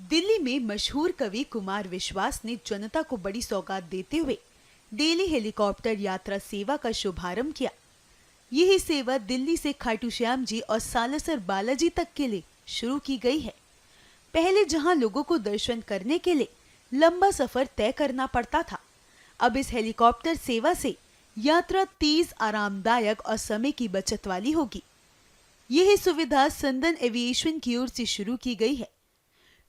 दिल्ली में मशहूर कवि कुमार विश्वास ने जनता को बड़ी सौगात देते हुए डेली हेलीकॉप्टर यात्रा सेवा का शुभारंभ किया। यही सेवा दिल्ली से खाटू श्याम जी और सालासर बालाजी तक के लिए शुरू की गई है। पहले जहां लोगों को दर्शन करने के लिए लंबा सफर तय करना पड़ता था, अब इस हेलीकॉप्टर सेवा से यात्रा तेज, आरामदायक और समय की बचत वाली होगी। यही सुविधा संदन एविएशन की ओर से शुरू की गई है।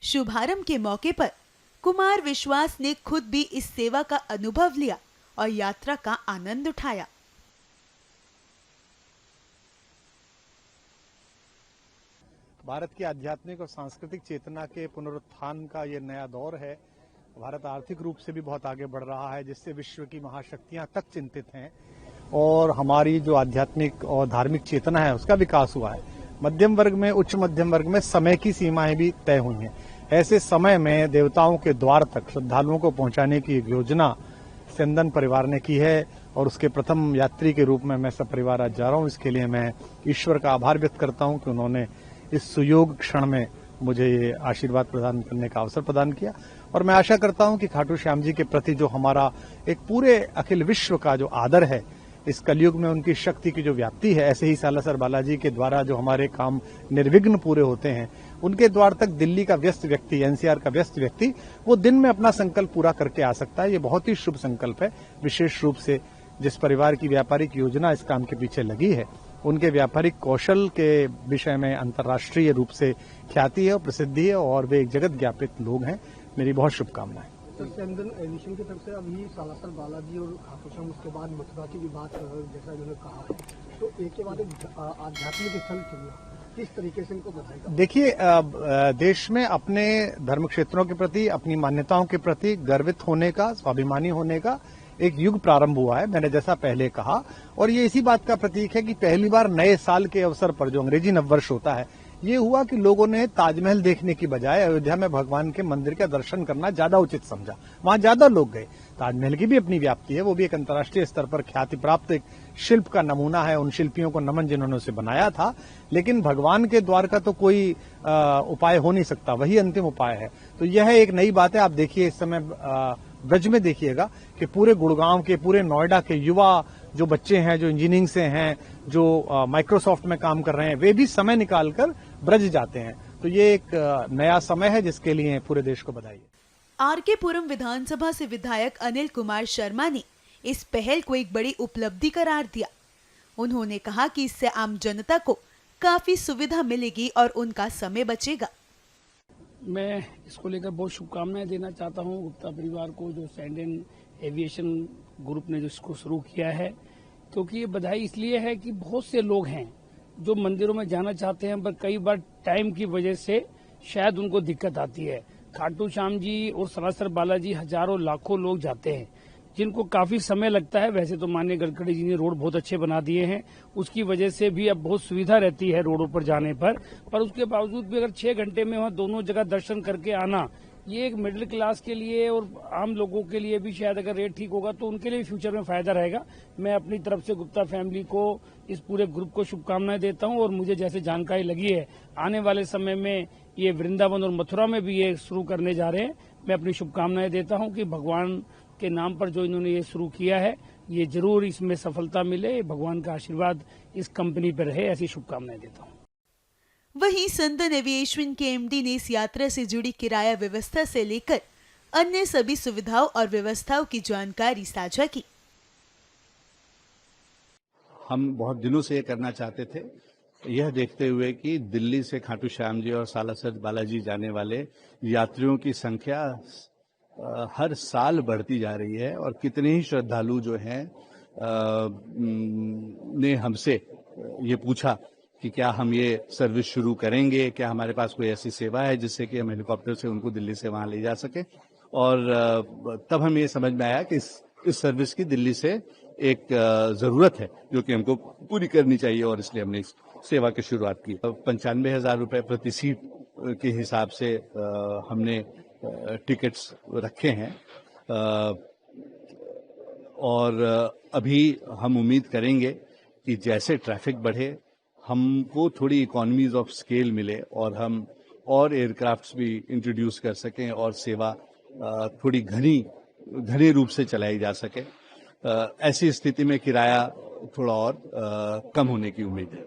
शुभारंभ के मौके पर कुमार विश्वास ने खुद भी इस सेवा का अनुभव लिया और यात्रा का आनंद उठाया। भारत की आध्यात्मिक और सांस्कृतिक चेतना के पुनरुत्थान का ये नया दौर है। भारत आर्थिक रूप से भी बहुत आगे बढ़ रहा है, जिससे विश्व की महाशक्तियां तक चिंतित हैं और हमारी जो आध्यात्मिक और धार्मिक चेतना है उसका विकास हुआ है। मध्यम वर्ग में, उच्च मध्यम वर्ग में समय की सीमाएं भी तय हुई हैं। ऐसे समय में देवताओं के द्वार तक श्रद्धालुओं को पहुंचाने की एक योजना स्यंदन परिवार ने की है और उसके प्रथम यात्री के रूप में मैं सब परिवार आज जा रहा हूं। इसके लिए मैं ईश्वर का आभार व्यक्त करता हूं कि उन्होंने इस सुयोग क्षण में मुझे ये आशीर्वाद प्रदान करने का अवसर प्रदान किया। और मैं आशा करता हूं कि खाटू श्याम जी के प्रति जो हमारा एक पूरे अखिल विश्व का जो आदर है, इस कलयुग में उनकी शक्ति की जो व्याप्ति है, ऐसे ही सालासर बालाजी के द्वारा जो हमारे काम निर्विघ्न पूरे होते हैं, उनके द्वार तक दिल्ली का व्यस्त व्यक्ति, एनसीआर का व्यस्त व्यक्ति, वो दिन में अपना संकल्प पूरा करके आ सकता है। ये बहुत ही शुभ संकल्प है। विशेष रूप से जिस परिवार की व्यापारिक योजना इस काम के पीछे लगी है, उनके व्यापारिक कौशल के विषय में अंतर्राष्ट्रीय रूप से ख्याति है और प्रसिद्धि है और वे एक जगत ज्ञापित लोग हैं। मेरी बहुत शुभकामनाएं। तो स्यंदन एविएशन की तरफ से अभी सालासर बालाजी और खाटू श्याम, उसके बाद मथुरा की भी बात जैसा इन्होंने कहा है, तो एक के बाद एक आध्यात्मिक स्थल चुनना किस तरीके से इनको बताएगा? देखिए, देश में अपने धर्म क्षेत्रों के प्रति, अपनी मान्यताओं के प्रति गर्वित होने का, स्वाभिमानी होने का एक युग प्रारंभ हुआ है, मैंने जैसा पहले कहा। और ये इसी बात का प्रतीक है कि पहली बार नए साल के अवसर पर, जो अंग्रेजी नववर्ष होता है, ये हुआ कि लोगों ने ताजमहल देखने की बजाय अयोध्या में भगवान के मंदिर का दर्शन करना ज्यादा उचित समझा। वहां ज्यादा लोग गए। ताजमहल की भी अपनी व्याप्ति है, वो भी एक अंतर्राष्ट्रीय स्तर पर ख्याति प्राप्त एक शिल्प का नमूना है। उन शिल्पियों को नमन जिन्होंने उसे बनाया था। लेकिन भगवान के द्वार का तो कोई उपाय हो नहीं सकता, वही अंतिम उपाय है। तो यह एक नई बात है। आप देखिए, इस समय ब्रज में देखिएगा कि पूरे गुड़गांव के, पूरे नोएडा के युवा जो बच्चे हैं, जो इंजीनियरिंग से हैं, जो माइक्रोसॉफ्ट में काम कर रहे हैं, वे भी समय निकालकर ब्रज जाते हैं। तो ये एक नया समय है, जिसके लिए पूरे देश को बधाई। आरके पुरम विधानसभा से विधायक अनिल कुमार शर्मा ने इस पहल को एक बड़ी उपलब्धि करार दिया। उन्होंने कहा कि इससे आम जनता को काफी सुविधा मिलेगी और उनका समय बचेगा। मैं इसको लेकर बहुत शुभकामनाएं देना चाहता हूं गुप्ता परिवार को, जो स्यंदन एविएशन ग्रुप ने जो इसको शुरू किया है, क्योंकि ये बधाई इसलिए है कि बहुत से लोग हैं जो मंदिरों में जाना चाहते हैं, पर कई बार टाइम की वजह से शायद उनको दिक्कत आती है। खाटू श्याम जी और सालासर बालाजी हजारों लाखों लोग जाते हैं, जिनको काफी समय लगता है। वैसे तो माननीय गडकरी जी ने रोड बहुत अच्छे बना दिए हैं, उसकी वजह से भी अब बहुत सुविधा रहती है रोडों पर जाने पर उसके बावजूद भी अगर 6 घंटे में वहाँ दोनों जगह दर्शन करके आना, ये एक मिडिल क्लास के लिए और आम लोगों के लिए भी शायद अगर रेट ठीक होगा तो उनके लिए भी फ्यूचर में फायदा रहेगा। मैं अपनी तरफ से गुप्ता फैमिली को, इस पूरे ग्रुप को शुभकामनाएं देता हूं। और मुझे जैसे जानकारी लगी है, आने वाले समय में ये वृंदावन और मथुरा में भी ये शुरू करने जा रहे हैं। मैं अपनी शुभकामनाएं देता हूं कि भगवान के नाम पर जो इन्होंने ये शुरू किया है, ये जरूर इसमें सफलता मिले। भगवान का आशीर्वाद इस कंपनी पर रहे, ऐसी शुभकामनाएं देता हूं। वहीं संदन एविएशन के एमडी ने इस यात्रा से जुड़ी किराया व्यवस्था से लेकर अन्य सभी सुविधाओं और व्यवस्थाओं की जानकारी साझा की। हम बहुत दिनों से ये करना चाहते थे, यह देखते हुए कि दिल्ली से खाटू श्याम जी और सालासर बालाजी जाने वाले यात्रियों की संख्या हर साल बढ़ती जा रही है और कितने ही श्रद्धालु जो हैं ने हमसे ये पूछा कि क्या हम ये सर्विस शुरू करेंगे, क्या हमारे पास कोई ऐसी सेवा है जिससे कि हम हेलीकॉप्टर से उनको दिल्ली से वहां ले जा सके। और तब हमें ये समझ में आया कि इस सर्विस की दिल्ली से एक जरूरत है जो कि हमको पूरी करनी चाहिए और इसलिए हमने इस सेवा की शुरुआत की। 95,000 रुपए प्रति सीट के हिसाब से हमने टिकट्स रखे हैं और अभी हम उम्मीद करेंगे कि जैसे ट्रैफिक बढ़े, हमको थोड़ी इकोनॉमीज ऑफ स्केल मिले और हम और एयरक्राफ्ट्स भी इंट्रोड्यूस कर सकें और सेवा थोड़ी घने रूप से चलाई जा सके। ऐसी स्थिति में किराया थोड़ा और कम होने की उम्मीद है।